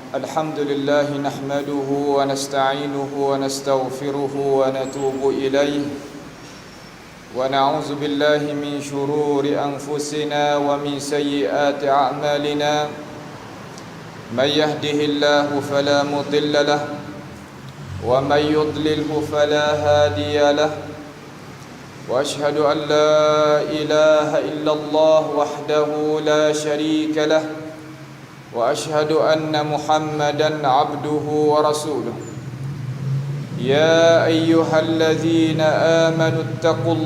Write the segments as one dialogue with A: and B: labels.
A: الحمد لله نحمده ونستعينه ونستغفره ونتوب إليه ونعوذ بالله من شرور أنفسنا ومن سيئات أعمالنا من يهده الله فلا مضل له ومن يضلله فلا هادي له وأشهد أن لا إله إلا الله وحده لا شريك له وأشهد أن محمدا عبده ورسوله يا أيها الذين آمنوا اتقوا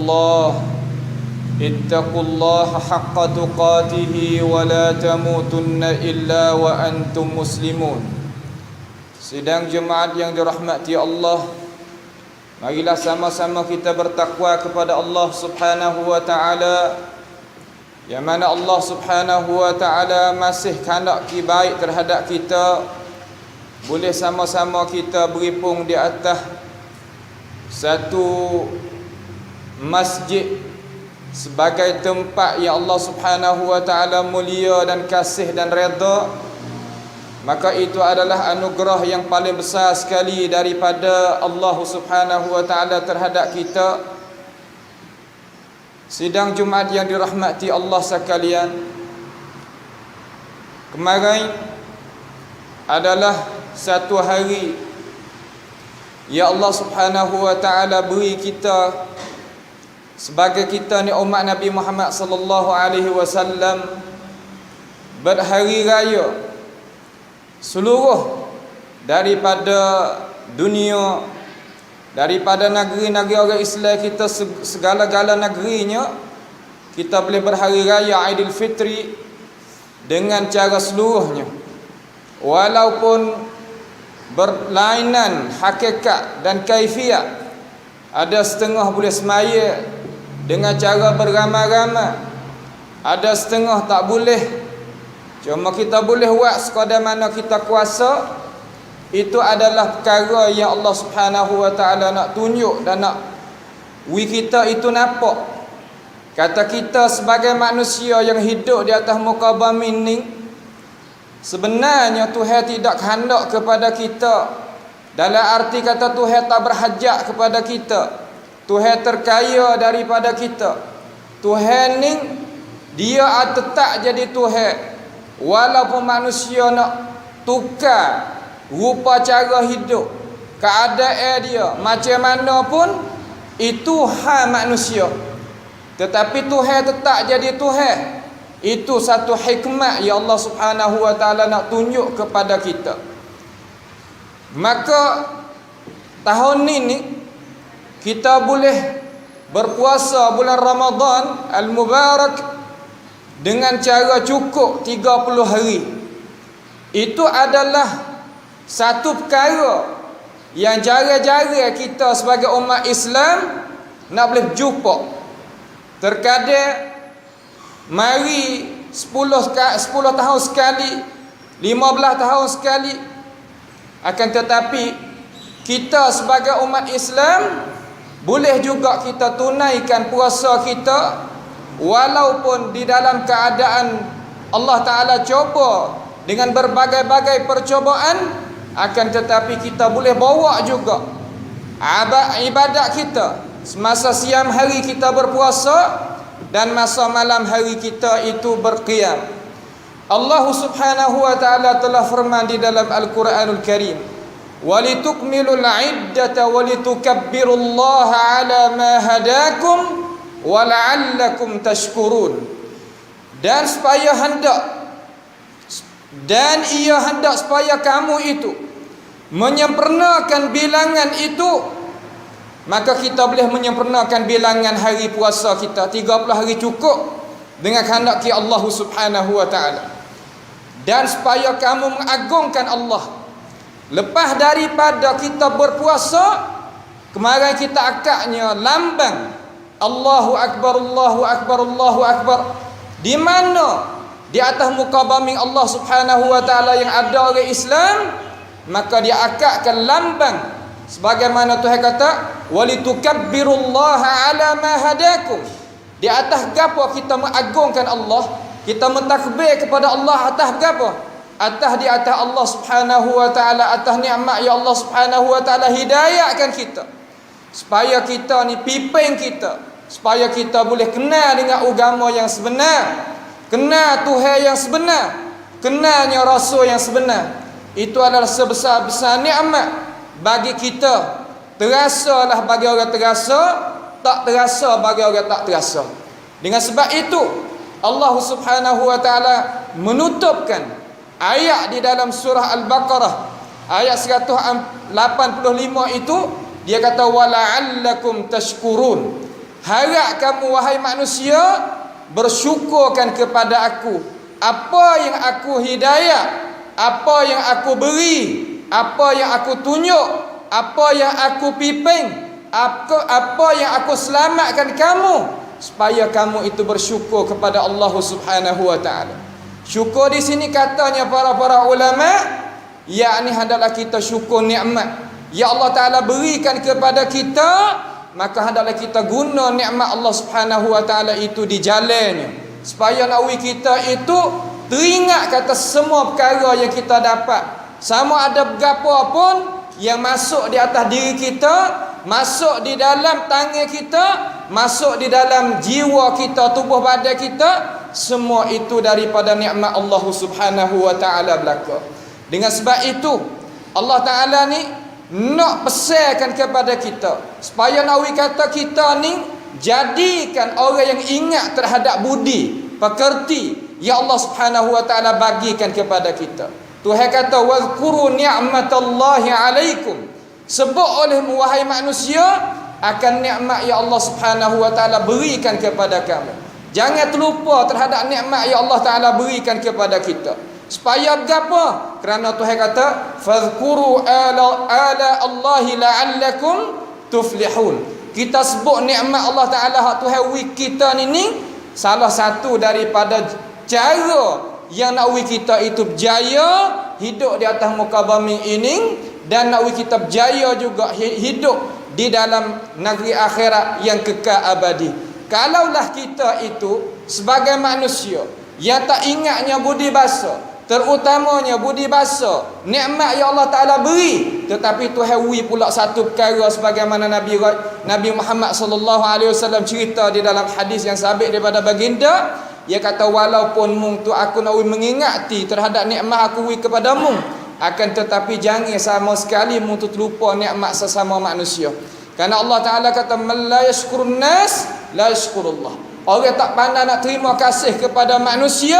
A: الله حق تقاته ولا تموتن إلا وأنتم مسلمون. Sidang jemaat yang dirahmati Allah, marilah sama-sama kita bertakwa kepada Allah Subhanahu wa taala, yang mana Allah Subhanahu wa taala masih kehendaki baik terhadap kita. Boleh sama-sama kita berhimpun di atas satu masjid sebagai tempat yang Allah Subhanahu wa taala mulia dan kasih dan redha, maka itu adalah anugerah yang paling besar sekali daripada Allah Subhanahu wa taala terhadap kita. Sidang Jumaat yang dirahmati Allah sekalian, kemarin adalah satu hari yang Allah Subhanahu wa taala beri kita sebagai kita ni umat Nabi Muhammad sallallahu alaihi wasallam berhari raya seluruh daripada dunia, daripada negeri-negeri orang Islam kita, segala-gala negerinya kita boleh berhari raya Aidilfitri dengan cara seluruhnya, walaupun berlainan hakikat dan kaifiat. Ada setengah boleh semaya dengan cara beramai-ramai, ada setengah tak boleh. Cuma kita boleh buat sekadar mana kita kuasa. Itu adalah perkara yang Allah Subhanahu wa taala nak tunjuk dan nak kita itu nampak. Kata kita sebagai manusia yang hidup di atas muka bumi ini, sebenarnya Tuhan tidak kehendak kepada kita. Dalam arti kata Tuhan tak berhajat kepada kita. Tuhan terkaya daripada kita. Tuhan ni dia tetap jadi Tuhan, walaupun manusia nak tukar rupa cara hidup, keadaan dia macam mana pun, itu hal manusia. Tetapi Tuhan tetap jadi Tuhan. Itu satu hikmat yang Allah Subhanahu wa taala nak tunjuk kepada kita. Maka tahun ini kita boleh berpuasa bulan Ramadan Al-Mubarak dengan cara cukup 30 hari. Itu adalah satu perkara yang jarang-jarang kita sebagai umat Islam nak boleh jumpa. Terkadang mari 10 tahun sekali, 15 tahun sekali. Akan tetapi kita sebagai umat Islam boleh juga kita tunaikan puasa kita, walaupun di dalam keadaan Allah Ta'ala coba dengan berbagai-bagai percobaan. Akan tetapi kita boleh bawa juga ibadat kita semasa siang hari kita berpuasa dan masa malam hari kita itu berqiyam. Allah Subhanahu wa taala telah firman di dalam Al-Quranul Karim, "Walitukmilul 'iddata walitukabbirullaha 'ala ma hadakum wa la'allakum tashkurun." Dan ia hendak supaya kamu itu menyempurnakan bilangan itu. Maka kita boleh menyempurnakan bilangan hari puasa kita 30 hari cukup dengan kehendak Allah Subhanahu wa taala. Dan supaya kamu mengagungkan Allah. Lepas daripada kita berpuasa, kemarin kita akadnya lambang Allahu Akbar, Allahu Akbar, Allahu Akbar. Di mana di atas muka bumi Allah Subhanahu wa taala yang ada orang Islam, maka dia akadkan lambang sebagaimana Tuhan kata, "Walitukabbirullaha 'ala ma hadakum." Di atas gapo kita mengagungkan Allah, kita mentakbir kepada Allah atas gapo? atas di atas Allah Subhanahu wa taala, atas nikmat ya Allah Subhanahu wa taala hidayahkan kita supaya kita ni pimpin kita, supaya kita boleh kenal dengan agama yang sebenar, kenal Tuhan yang sebenar, kenalnya Rasul yang sebenar. Itu adalah sebesar-besar nikmat bagi kita. Terasalah bagi orang terasa, tak terasa bagi orang tak terasa. Dengan sebab itu Allah Subhanahu wa taala menutupkan ayat di dalam surah Al-Baqarah ayat 185 itu, dia kata wala'allakum tashkurun. Harap kamu wahai manusia bersyukurkan kepada aku apa yang aku hidayah, apa yang aku beri, apa yang aku tunjuk, apa yang aku pimpin, apa yang aku selamatkan kamu, supaya kamu itu bersyukur kepada Allah Subhanahu wa taala. Syukur di sini katanya para ulama, yakni hendaklah kita syukur nikmat ya Allah taala berikan kepada kita, maka hendaklah kita guna nikmat Allah Subhanahu wa taala itu di jalannya, supaya nawi kita itu teringat kata semua perkara yang kita dapat, sama ada berapa pun yang masuk di atas diri kita, masuk di dalam tangan kita, masuk di dalam jiwa kita, tubuh badan kita, semua itu daripada nikmat Allah Subhanahu wa taala belaka. Dengan sebab itu Allah taala ni nak pesankan kepada kita supaya nawi kata kita ni jadikan orang yang ingat terhadap budi pekerti ya Allah Subhanahu wa taala bagikan kepada kita. Tuhan kata wazkuru ni'matallahi alaikum, sebut oleh wahai manusia akan nikmat ya Allah Subhanahu wa taala berikan kepada kamu. Jangan terlupa terhadap nikmat yang Allah Ta'ala berikan kepada kita. Supaya berapa? Kerana Tuhan kata fadhkuru ala Allahi la'allakum tuflihun. Kita sebut nikmat Allah Ta'ala hak Tuhan wi kita ni salah satu daripada cara yang nak wi kita itu berjaya hidup di atas muka bumi ini, dan nak wi kita berjaya juga hidup di dalam negeri akhirat yang kekal abadi. Kalaulah kita itu sebagai manusia yang tak ingatnya budi bahasa, terutamanya budi bahasa nikmat yang Allah Ta'ala beri, tetapi Tuhan wi pula satu perkara sebagaimana Nabi Muhammad sallallahu alaihi wasallam cerita di dalam hadis yang sabit daripada baginda, dia kata walaupun mung tu aku nak mengingati terhadap nikmat aku wi kepada mung, akan tetapi jangan sama sekali mung tu terlupa nikmat sesama manusia. Karena Allah Ta'ala kata man la yashkurun nas la yashkurullah. Orang tak pandai nak terima kasih kepada manusia,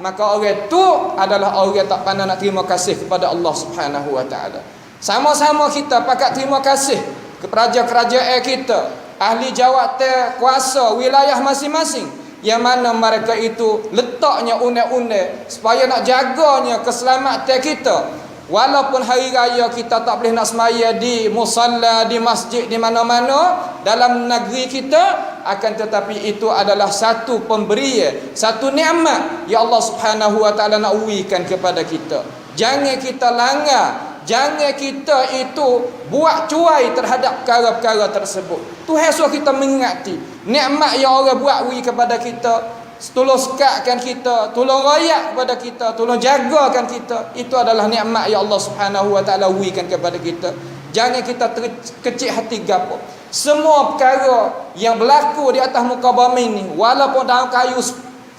A: maka orang itu adalah orang yang tak pandai nak terima kasih kepada Allah Subhanahu wa taala. Sama-sama kita pakat terima kasih kepada kerajaan kita, ahli jawatan kuasa wilayah masing-masing, yang mana mereka itu letaknya undang-undang supaya nak jaganya keselamatan kita. Walaupun hari raya kita tak boleh nak semaya di musalla, di masjid, di mana-mana dalam negeri kita, akan tetapi itu adalah satu pemberian, satu nikmat ya Allah Subhanahu wa taala nak uikan kepada kita. Jangan kita langgar, jangan kita itu buat cuai terhadap perkara-perkara tersebut. Tuhan suruh kita mengingati nikmat yang orang buat ui kepada kita, tolong sekatkan kita, tolong rayak kepada kita, tolong jagakan kita. Itu adalah nikmat yang Allah Subhanahu wa taala berikan kepada kita. Jangan kita kecil hati gapo. Semua perkara yang berlaku di atas muka bumi ni, walaupun dalam kayu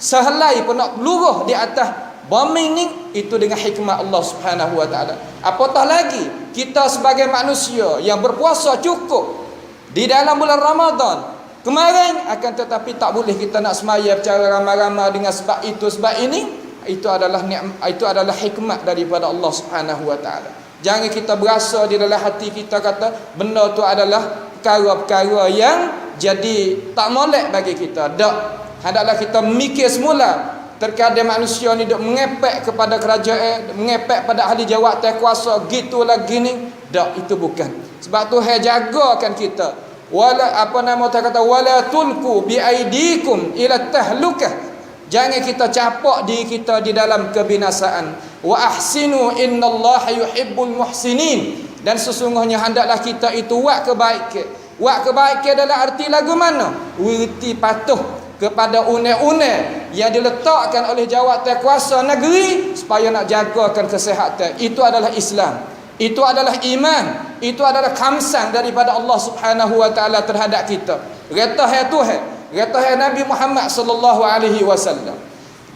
A: sehelai pun nak luruh di atas bumi ni, itu dengan hikmat Allah Subhanahu wa taala. Apatah lagi kita sebagai manusia yang berpuasa cukup di dalam bulan Ramadan kemarin, akan tetapi tak boleh kita nak semaya secara ramai-ramai dengan sebab itu sebab ini. Itu adalah hikmat daripada Allah Subhanahu wa taala. Jangan kita berasa di dalam hati kita kata benda tu adalah perkara-perkara yang jadi tak molek bagi kita. Tak. Hendaklah kita mikir semula. Terkadang manusia ni duk mengepek kepada kerajaan, mengepek pada ahli jawatan kuasa, gitulah gini. Tak, itu bukan. Sebab Tuhan jagakan kita. Wala tulku bi aidikum ila tahlukah. Jangan kita capak diri kita di dalam kebinasaan. Wa ahsinu innallaha yuhibbul muhsinin. Dan sesungguhnya hendaklah kita itu buat kebaikan. Buat kebaikan dalam arti lagu mana? Wirti patuh kepada une-une yang diletakkan oleh jawatan kuasa negeri supaya nak jagakan kesihatan. Itu adalah Islam. Itu adalah iman. Itu adalah kamsang daripada Allah Subhanahu wa taala terhadap kita. Retah Tuhan, retah Nabi Muhammad sallallahu alaihi wasallam.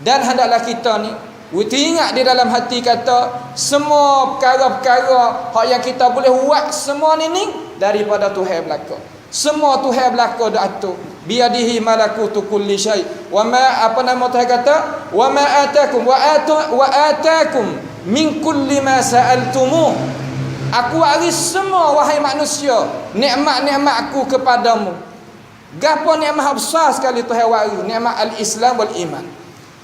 A: Dan hendaklah kita ni ingat di dalam hati kata semua perkara-perkara hak yang kita boleh buat semua ni daripada Tuhan belaka. Semua Tuhan belaka dak tu. Biadihi malakutu kulli syai. Wa ma apa nama Tuhan kata? Wa ma atakum wa atakum min kulli ma sa'altumuh. Aku waris semua wahai manusia nikmat-nikmat aku kepadamu. Gapo nikmat besar sekali Tuhan waris, nikmat al-Islam wal iman.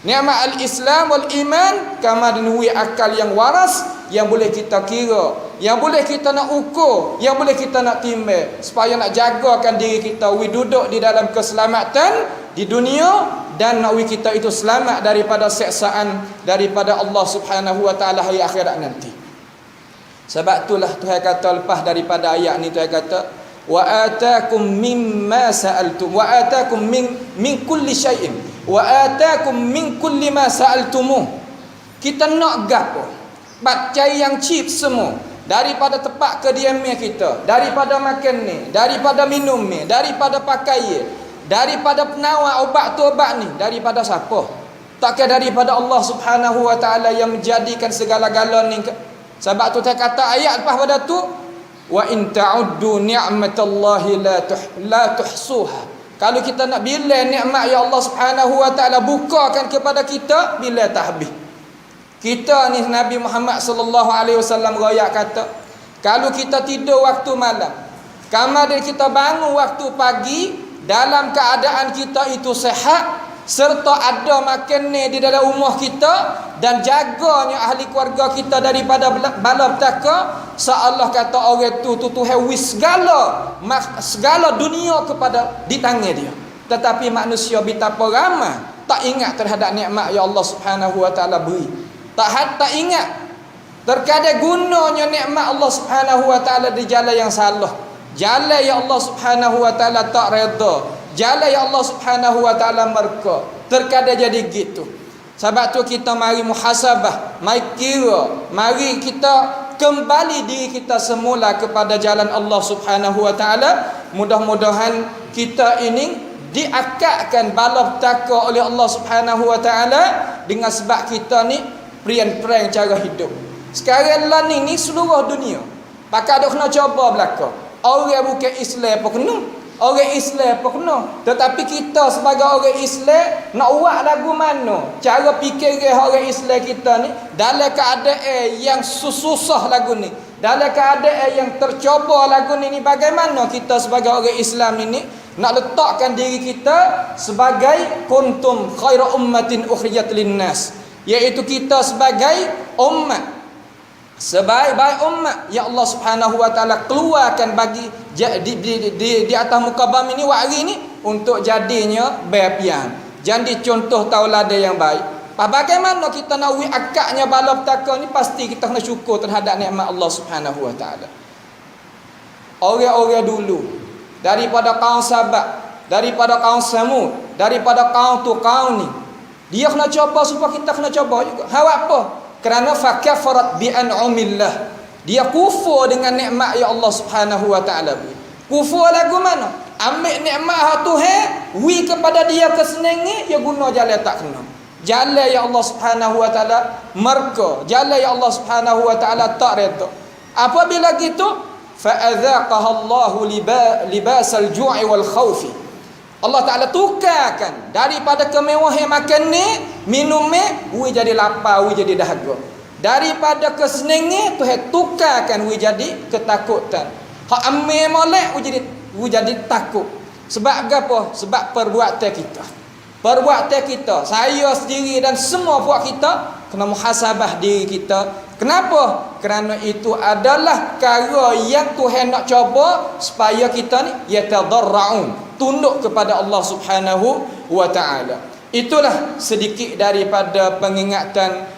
A: Nikmat al-Islam wal iman kama dinui akal yang waras yang boleh kita kira, yang boleh kita nak ukur, yang boleh kita nak timbang supaya nak jagakan diri kita duduk di dalam keselamatan di dunia dan nak kita itu selamat daripada seksaan daripada Allah Subhanahu wa taala hari akhirat nanti. Sebab itulah Tuhan kata lepas daripada ayat ni Tuhan kata wa atakum mimma sa'altum wa atakum min kulli syai'in wa atakum min kulli ma sa'altumuh. Kita nak gapo? Bacai yang cheap semua daripada tempat kediaman kita, daripada makan ni, daripada minum ni, daripada pakaian, daripada penawar obat tu obat ni, daripada siapa? Takkan daripada Allah Subhanahu wa taala yang menjadikan segala-galanya ni. Sebab tu saya kata ayat lepas pada tu wa in ta'uddu ni'matallahi la tuhsuha. Kalau kita nak bila nikmat ya Allah Subhanahu wa taala bukakan kepada kita, bila tak habis. Kita ni Nabi Muhammad sallallahu alaihi wasallam royak kata, kalau kita tidur waktu malam, kemudian kita bangun waktu pagi dalam keadaan kita itu sehat serta ada makan ni di dalam rumah kita dan jaganya ahli keluarga kita daripada bala petaka, seolah kata orang tu Tuhan wis segala dunia kepada di tangan dia. Tetapi manusia betapa ramai tak ingat terhadap nikmat yang Allah Subhanahu wa taala beri. Tak ingat terkadang gunanya nikmat Allah Subhanahu wa taala di jalan yang salah. Jalan yang Allah Subhanahu wa taala tak redha. Jalan yang Allah Subhanahu wa taala murka. Terkadang jadi gitu. Sebab tu kita mari muhasabah, mari kira, mari kita kembali diri kita semula kepada jalan Allah Subhanahu wa taala. Mudah-mudahan kita ini diakatkan bala petaka oleh Allah Subhanahu wa taala dengan sebab kita ni perian-perian cara hidup. Sekarang lah ni seluruh dunia pakai ada kena coba belaka. Orang bukan Islam pun kena, orang Islam pun kena. Tetapi kita sebagai orang Islam nak buat lagu mana? Cara fikir orang Islam kita ni dalam keadaan yang susah lagu ni, dalam keadaan yang tercoba lagu ni, bagaimana kita sebagai orang Islam ini nak letakkan diri kita sebagai kuntum khairu ummatin ukhrijat linnas, iaitu kita sebagai umat sebaik-baik umat yang Allah Subhanahu wa taala keluarkan bagi di atas muka bumi ni hari ni untuk jadinya bapian, jadi contoh tauladan yang baik. Bagaimana kita nak akaknya bala petaka ni, pasti kita kena syukur terhadap nikmat Allah Subhanahu wa taala. Orang-orang dulu daripada kaum Sabat, daripada kaum Samud, daripada kaum tu kaum ni, dia kena coba supaya kita kena coba juga. Hak apa? Kerana fakafarat bi an'amillah. Dia kufur dengan nikmat yang Allah Subhanahu wa taala beri. Kufur lagu mana? Ambil nikmat hak Tuhan, wi kepada dia kesenangan, dia guna jalan tak kena. Jalan yang Allah Subhanahu wa taala murka, jalan yang Allah Subhanahu wa taala tak redha. Apabila gitu, fa adzaqaha Allahu libasal ju'i wal khaufi. Allah Ta'ala tukarkan daripada kemewahan makan ni, minum ni, we jadi lapar, we jadi dahaga. Daripada kesenangan Tuhan tukarkan we jadi ketakutan. Hak amil molek we jadi takut. Sebab apa? Sebab perbuatan kita. Perbuatan kita, saya sendiri dan semua buat kita kena muhasabah diri kita. Kenapa? Kerana itu adalah perkara yang Tuhan nak coba supaya kita ni yatadarraun, tunduk kepada Allah Subhanahu wa taala. Itulah sedikit daripada pengingatan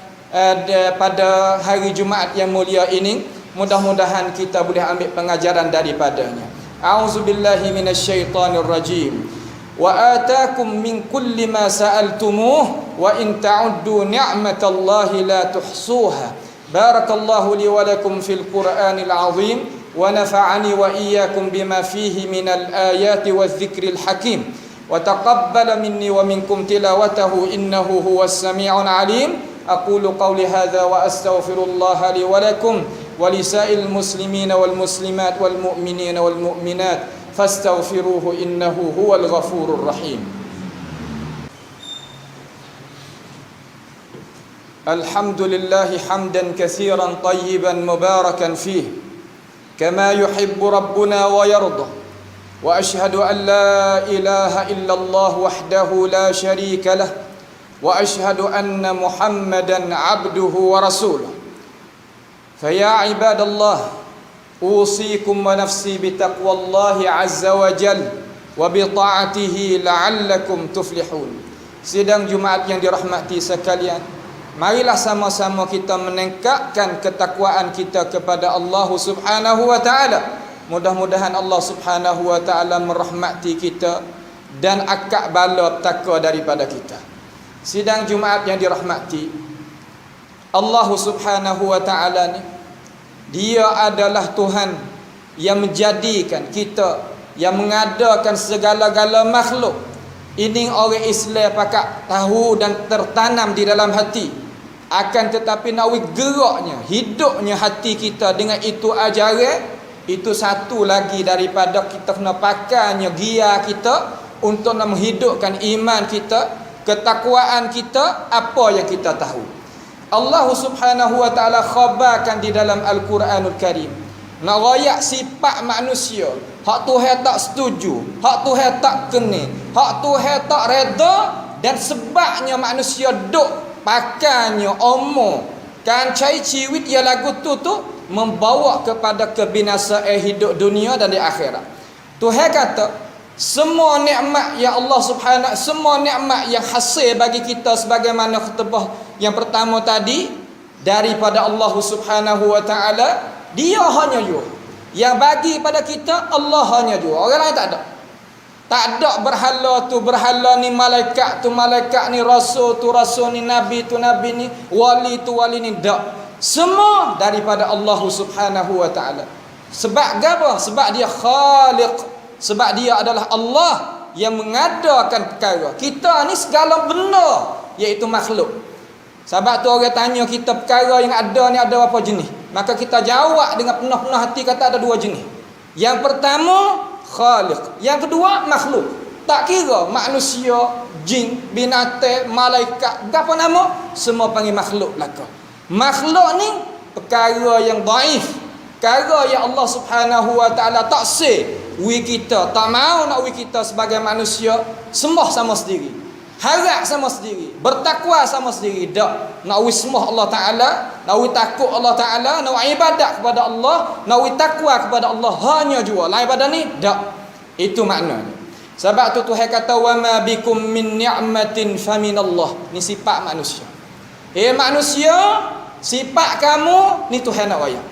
A: pada hari Jumaat yang mulia ini. Mudah-mudahan kita boleh ambil pengajaran daripadanya. A'udzubillahi minasyaitonirrajim. wa ataakum min kulli ma sa'altumuh wa in ta'uddu ni'matallahi la tuhsuha. Barakallahu li wa lakum fil Qur'anil azim wa nafa'ani wa iyyakum bima fihi minal ayati wadh-dhikril hakim wa taqabbala minni wa minkum tilawatahu innahu huwas sami'un alim. Aqulu qawli hadha wa astaghfirullaha li wa lakum wa lisa'il muslimina wal muslimat wal mu'minina wal mu'minat fastaghfiruhu innahu huwal ghafurur rahim. Alhamdulillahi hamdan katsiran tayyiban mubarakan fih kama yuhibbu rabbuna wa yarda. Wa ashhadu an la ilaha illallah wahdahu la syarika lah wa ashhadu anna Muhammadan abduhu wa rasuluh. Fa ya ibadallah, usikum wa nafsi bitaqwallahi azza wa jal wa bita'atihi la'allakum tuflihun. Sidang Jumaat yang dirahmati sekalian, marilah sama-sama kita meningkatkan ketakwaan kita kepada Allah Subhanahu wa taala. Mudah-mudahan Allah Subhanahu wa taala merahmati kita dan akak bala petaka daripada kita. Sidang Jumaat yang dirahmati, Allah Subhanahu wa taala ni, Dia adalah Tuhan yang menjadikan kita, yang mengadakan segala-gala makhluk. Ini orang Islam pakak tahu dan tertanam di dalam hati. Akan tetapi nak geraknya, hidupnya hati kita dengan itu ajaran, itu satu lagi daripada kita kena pakainya gia kita untuk nak menghidupkan iman kita, ketakwaan kita, apa yang kita tahu. Allah Subhanahu wa taala khabarkan di dalam Al-Quranul Karim, nak royak sifat manusia, hak Tuhan tak setuju, hak Tuhan tak kena, hak Tuhan tak reda, dan sebabnya manusia duk pakainya omong kan cai ciwit ya lagu tu membawa kepada kebinasaan hidup dunia dan di akhirat. Tuhan kata semua nikmat yang Allah Subhanahu, semua nikmat yang hasil bagi kita sebagaimana khutbah yang pertama tadi daripada Allah Subhanahu wa taala, Dia hanya you. Yang bagi pada kita Allah hanya you. Orang lain tak ada. Tak ada berhala tu berhala ni, malaikat tu malaikat ni, rasul tu rasul ni, nabi tu nabi ni, wali tu wali ni, tak. Semua daripada Allah Subhanahu wa taala. Sebab apa? Sebab Dia Khaliq. Sebab Dia adalah Allah yang mengadakan perkara. Kita ni segala benda iaitu makhluk. Sebab tu orang tanya kita perkara yang ada ni ada apa jenis, maka kita jawab dengan penuh-penuh hati kata ada dua jenis. Yang pertama Khaliq, yang kedua makhluk. Tak kira manusia, jin, binatang, malaikat, apa nama, semua panggil makhluk belaka. Makhluk ni perkara yang dhaif, perkara yang Allah Subhanahu wa taala tak say we kita, tak mau nak we kita sebagai manusia sembah sama sendiri, harap sama sendiri, bertakwa sama sendiri. Tak nak we sembah Allah taala, nak we takut Allah taala, nak ibadat kepada Allah, nak we takwa kepada Allah, hanya jua lain pada ni tak. Itu maknanya. Sebab tu Tuhan kata wa ma bikum min ni'matin faminallah. Ni sifat manusia. Manusia, sifat kamu ni Tuhan nak royak.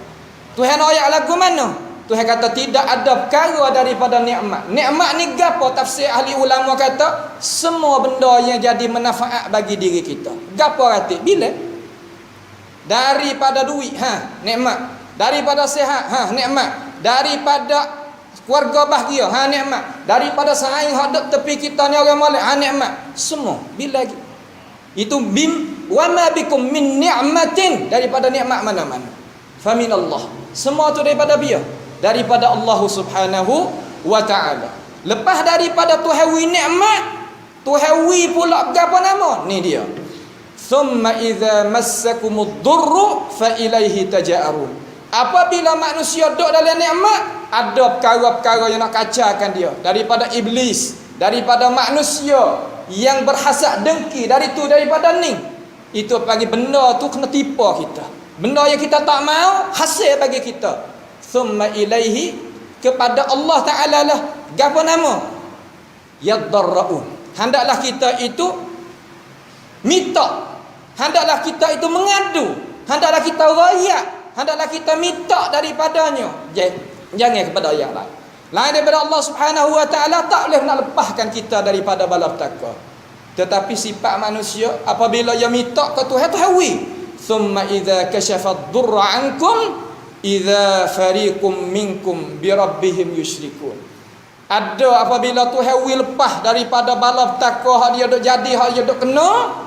A: Tuhan nak royak lagu mana? Tuhan kata tidak ada perkara daripada nikmat. Nikmat ni gapo? Tafsir ahli ulama kata semua benda yang jadi manfaat bagi diri kita. Gapo arti? Bila? Daripada duit, nikmat. Daripada sihat, nikmat. Daripada keluarga bahagia, nikmat. Daripada saing hak dek tepi kita ni orang molek, nikmat. Semua bila lagi? Itu wa ma bikum min ni'matin, daripada nikmat mana-mana. Faminallah. Semua tu daripada Dia, daripada Allah Subhanahu wa taala. Lepas daripada Tuhan wi nikmat, Tuhan wi pula apa nama? Ni dia. Thumma idza massakumud durru fa ilaihi taja'arun. Apabila manusia duduk dalam nikmat, ada perkara-perkara yang nak kacaukan dia daripada iblis, daripada manusia yang berhasad dengki daripada ni. Itu pagi benda tu kena tipu kita. Benda yang kita tak mau hasil bagi kita. Thumma ilaihi, kepada Allah Ta'ala lah apa nama? Yadarraun. Hendaklah kita itu minta, hendaklah kita itu mengadu, hendaklah kita rayak, hendaklah kita minta daripadanya. Jangan kepada yang lain. Lain daripada Allah Subhanahu wa taala tak boleh nak lepaskan kita daripada balapetaka. Tetapi sifat manusia apabila ia minta ke Tuhan, Tuhan wi. Thumma idza kashafa ad-durra 'ankum idza fariqum minkum bi rabbihim yusyrikun. Ada apabila Tuhan wi lepas daripada balapetaka hak dia dok jadi, hak dia dok kena,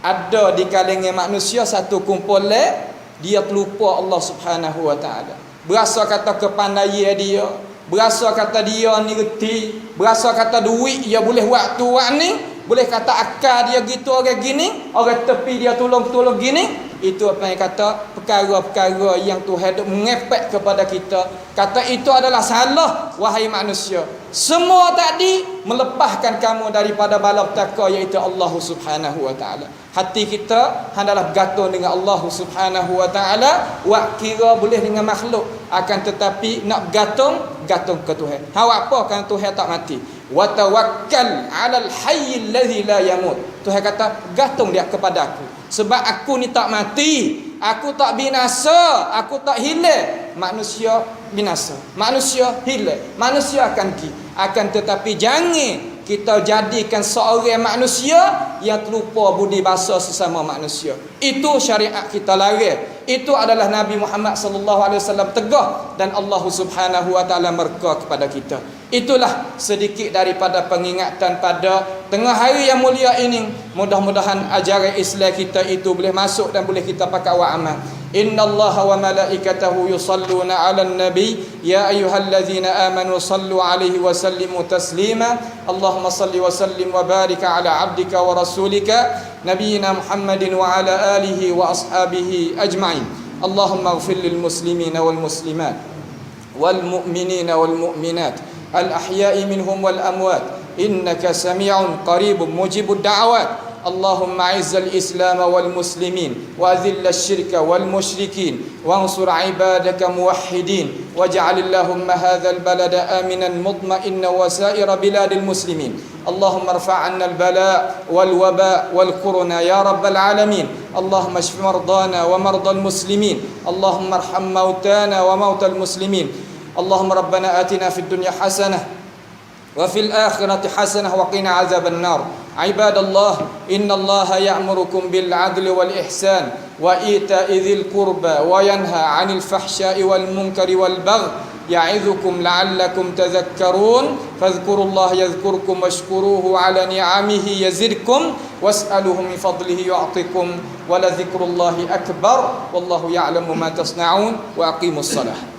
A: ada di kalangan manusia satu kumpulan dia terlupa Allah Subhanahu wa taala. Berasa kata kepandaian dia, berasa kata dia ni reti, berasa kata duit dia boleh waktu ni, boleh kata akal dia gitu orang gini, orang tepi dia tolong-tolong gini. Itu apa yang kata perkara-perkara yang Tuhan mengepek kepada kita. Kata itu adalah salah, wahai manusia. Semua tadi melepaskan kamu daripada balapetaka, iaitu Allah Subhanahu wa taala. Hati kita hendaklah bergantung dengan Allah Subhanahu wa taala. Wak kira boleh dengan makhluk, akan tetapi nak bergantung ke Tuhan. Hak apa kan Tuhan tak mati? Wa tawakkal 'alal hayyil ladzi la yamut. Tuhan kata gantung dia kepada aku. Sebab aku ni tak mati, aku tak binasa, aku tak hilang. Manusia binasa, manusia hilang, manusia akan pergi. Akan tetapi jangan kita jadikan seorang manusia yang terlupa budi bahasa sesama manusia. Itu syariat kita larang. Itu adalah Nabi Muhammad sallallahu alaihi wasallam tegah, dan Allah Subhanahu wa taala merka kepada kita. Itulah sedikit daripada pengingatan pada tengah hari yang mulia ini. Mudah-mudahan ajaran Islam kita itu boleh masuk dan boleh kita pakai wa amal. Innallaha wa malaikatahu yusalluna 'alan nabi ya ayyuhallazina amanu sallu 'alaihi wa sallimu taslima. Allahumma salli wa sallim wa barik 'ala 'abdika wa rasulika nabiyyina Muhammadin wa 'ala alihi wa ashabihi ajma'in. Allahumma ighfir lil muslimina wal muslimat wal mu'minina wal mu'minat al ahya'i minhum wal amwat innaka sami'un qaribun mujibud da'awat. اللهم اعز الإسلام والمسلمين وأذل الشرك والمشركين وانصر عبادك موحدين واجعل اللهم هذا البلد آمنا مطمئنا وسائر بلاد المسلمين. اللهم ارفع عنا البلاء والوباء والكورونا يا رب العالمين. اللهم اشف مرضانا ومرضى المسلمين. اللهم ارحم موتانا وموتى المسلمين. اللهم ربنا آتنا في الدنيا حسنة وفي الآخرة حسنة وقنا عذاب النار. عباد الله إن الله يأمركم بالعدل والإحسان وإيتاء ذي القربى وينهى عن الفحشاء والمنكر والبغي يعظكم لعلكم تذكرون. فاذكروا الله يذكركم واشكروه على نعمه يزدكم واسألوه من فضله يعطكم ولذكر الله أكبر والله يعلم ما تصنعون وأقيموا الصلاة.